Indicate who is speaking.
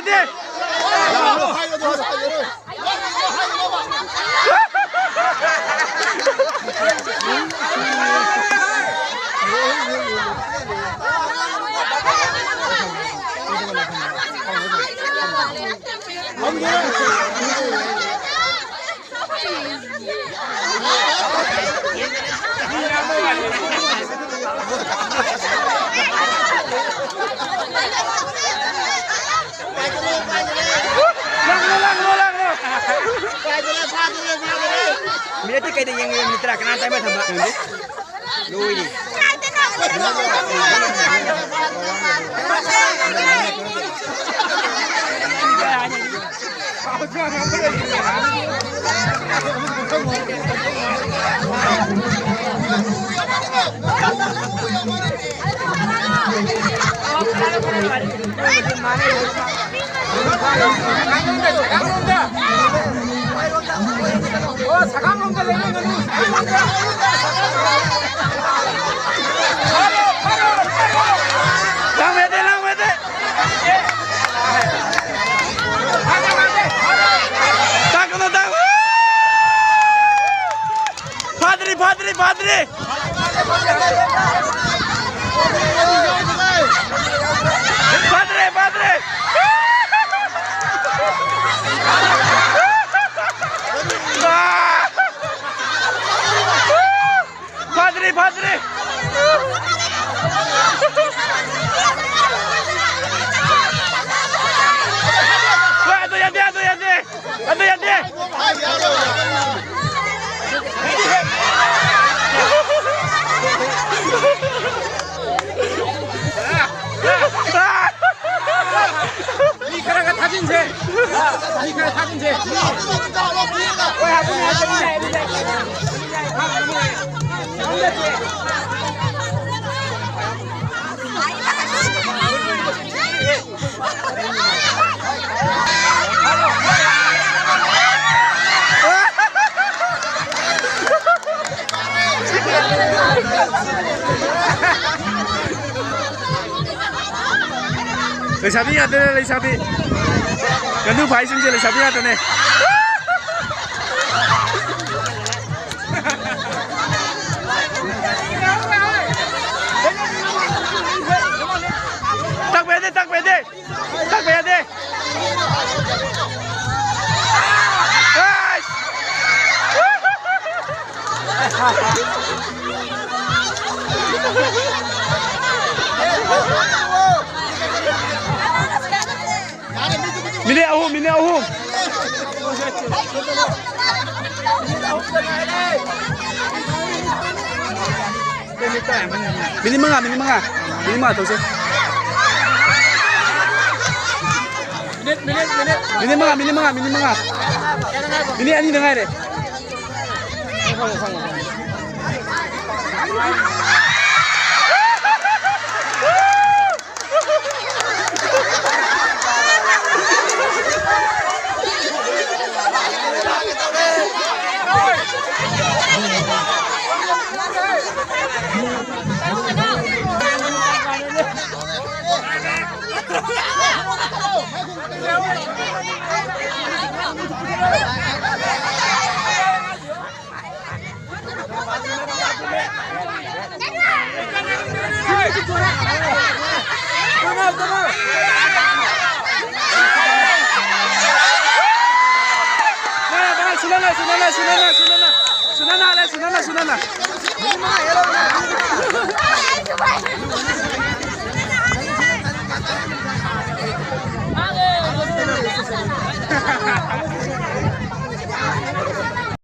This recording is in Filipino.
Speaker 1: deh.
Speaker 2: Militi kayak yang mitra kena tembak sama lu ini. Padre. Padre. Aduh ya dia. 니카라가 타진제. 니카라 타진제. 왜 Lấy sabi ada nih, lấy sabi. Gandu भाई सिंह ले sabi ada nih. Tak bede. Mini ahum. Mini mga to sih. Mini mga. Mini ani dengar deh. Sunana.